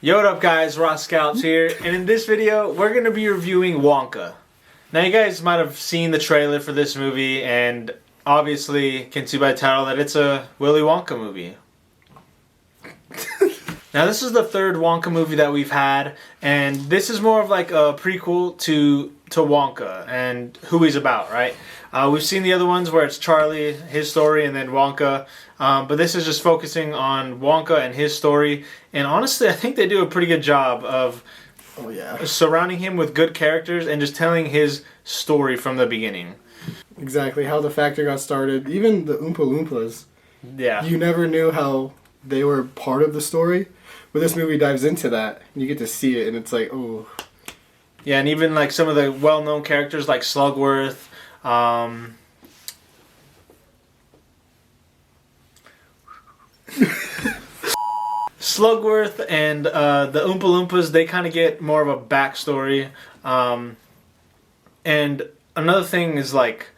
Yo, what up guys, Ross Scalps here, and in this video we're going to be reviewing Wonka. Now you guys might have seen the trailer for this movie and obviously can see by the title that it's a Willy Wonka movie. Now this is the third Wonka movie that we've had, and this is more of like a prequel to Wonka and who he's about, right? We've seen the other ones where it's Charlie, his story, and then Wonka. But this is just focusing on Wonka and his story. And honestly, I think they do a pretty good job of surrounding him with good characters and just telling his story from the beginning. Exactly, how the factory got started. Even the Oompa Loompas. Yeah. You never knew how they were part of the story. But this movie dives into that. And you get to see it, and it's like, oh. Yeah, and even like some of the well-known characters like Slugworth. Slugworth and the Oompa Loompas, they kind of get more of a backstory. And another thing is like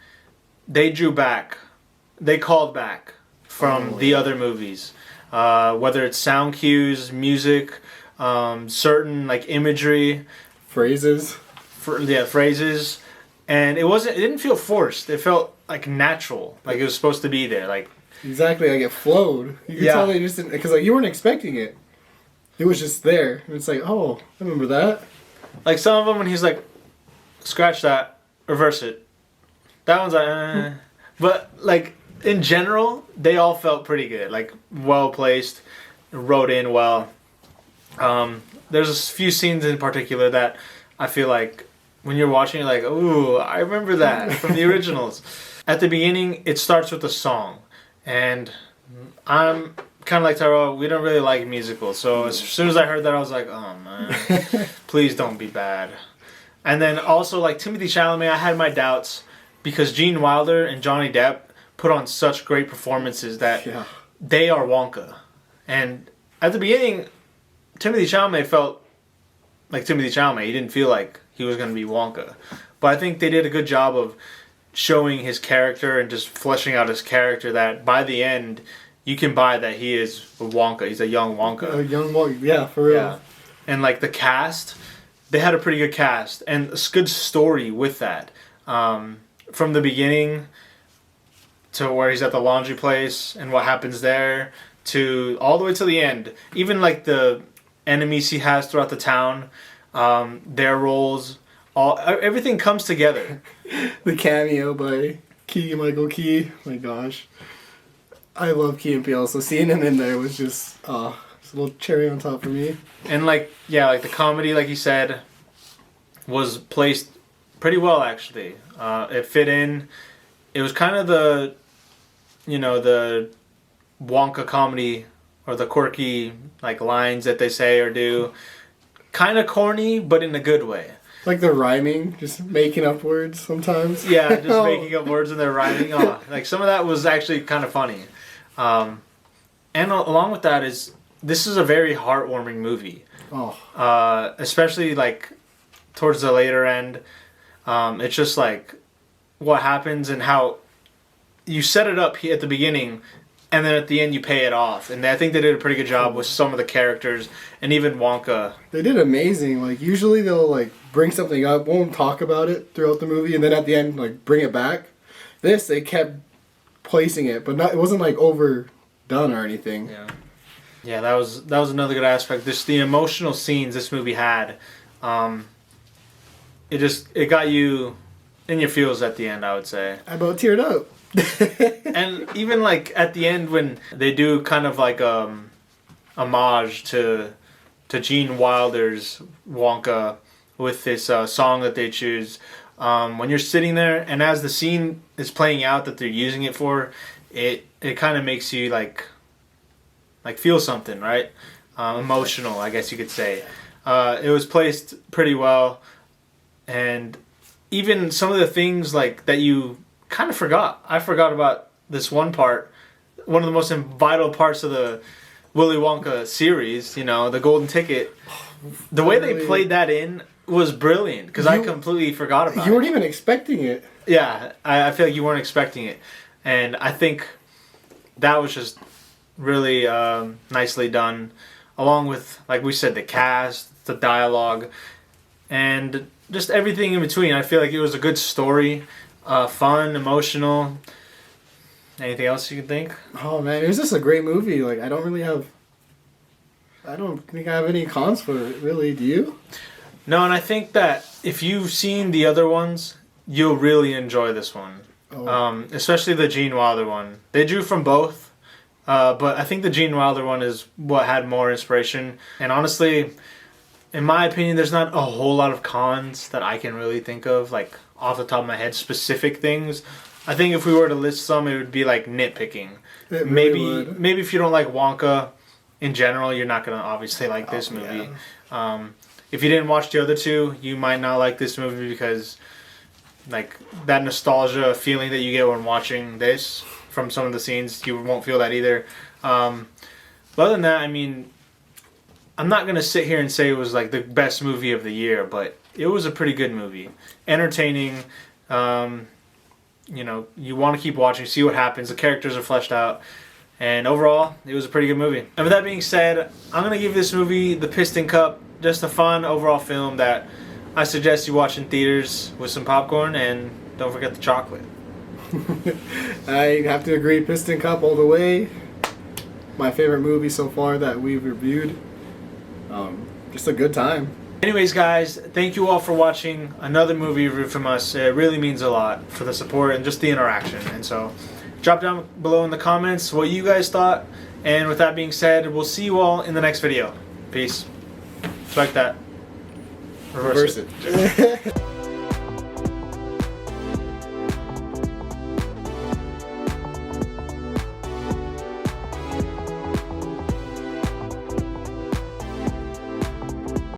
they called back from the other movies. Whether it's sound cues, music, certain like imagery. Phrases. Phrases. And it didn't feel forced. It felt like natural. Like it was supposed to be there. Like exactly, like it flowed. You could tell they just didn't, because like you weren't expecting it. It was just there. And it's like, oh, I remember that. Like some of them when he's like, scratch that, reverse it. That one's like, But like in general, they all felt pretty good. Like well placed, wrote in well. There's a few scenes in particular that I feel like when you're watching, you're like, ooh, I remember that from the originals. At the beginning, it starts with a song. And I'm kind of like Tyrell, we don't really like musicals. So as soon as I heard that, I was like, oh man, please don't be bad. And then also like Timothy Chalamet, I had my doubts because Gene Wilder and Johnny Depp put on such great performances that they are Wonka. And at the beginning, Timothy Chalamet felt like Timothy Chalamet. He didn't feel like he was going to be Wonka. But I think they did a good job of showing his character and just fleshing out his character that by the end, you can buy that he is a Wonka. He's a young Wonka. A young Wonka, yeah, for real. Yeah. And like the cast, they had a pretty good cast and a good story with that. From the beginning to where he's at the laundry place and what happens there to all the way to the end. Even like the enemies he has throughout the town, their roles, everything comes together. The cameo by Michael Key. Oh my gosh. I love Key and Peele, so seeing him in there was just it's a little cherry on top for me. And like like the comedy, like you said, was placed pretty well actually. It fit in. It was kind of the Wonka comedy or the quirky like lines that they say or do. Kind of corny, but in a good way. Like the rhyming, just making up words sometimes. Yeah, just making up words and they're rhyming. Oh, like some of that was actually kind of funny. And along with that this is a very heartwarming movie. Oh. Especially like towards the later end. It's just like what happens and how you set it up at the beginning and then at the end you pay it off. And I think they did a pretty good job with some of the characters and even Wonka. They did amazing. Like usually they'll like bring something up, won't talk about it throughout the movie, and then at the end like bring it back. They kept placing it, but it wasn't like overdone or anything. Yeah, that was another good aspect. The emotional scenes this movie had, it got you in your feels at the end, I would say. I about teared up. And even like at the end when they do kind of like homage to Gene Wilder's Wonka with this song that they choose. When you're sitting there and as the scene is playing out that they're using it for, it kind of makes you like feel something, right? Emotional, I guess you could say. It was placed pretty well, and even some of the things like that you kind of forgot. I forgot about this one part, one of the most vital parts of the Willy Wonka series, the golden ticket. The way they played that in was brilliant because I completely forgot about it. You weren't even expecting it. Yeah, I feel like you weren't expecting it. And I think that was just really nicely done. along with, like we said, the cast, the dialogue, and just everything in between. I feel like it was a good story, fun, emotional. Anything else you can think? Oh man, it was just a great movie. Like I don't think I have any cons for it, really. Do you? No, and I think that if you've seen the other ones, you'll really enjoy this one. Oh. Especially the Gene Wilder one. They drew from both, but I think the Gene Wilder one is what had more inspiration. And honestly, in my opinion, there's not a whole lot of cons that I can really think of, like off the top of my head, specific things. I think if we were to list some, it would be like nitpicking. It really would. Maybe if you don't like Wonka in general, you're not gonna obviously like this movie. Yeah. If you didn't watch the other two, you might not like this movie because, like, that nostalgia feeling that you get when watching this from some of the scenes, you won't feel that either. But other than that, I mean, I'm not gonna sit here and say it was like the best movie of the year, but it was a pretty good movie, entertaining. You know, you want to keep watching, see what happens. The characters are fleshed out. And overall, it was a pretty good movie. And with that being said, I'm going to give this movie the Piston Cup. Just a fun overall film that I suggest you watch in theaters with some popcorn. And don't forget the chocolate. I have to agree, Piston Cup all the way. My favorite movie so far that we've reviewed. Just a good time. Anyways, guys, thank you all for watching another movie review from us. It really means a lot for the support and just the interaction. And so, drop down below in the comments what you guys thought. And with that being said, we'll see you all in the next video. Peace. Just like that. Reverse it.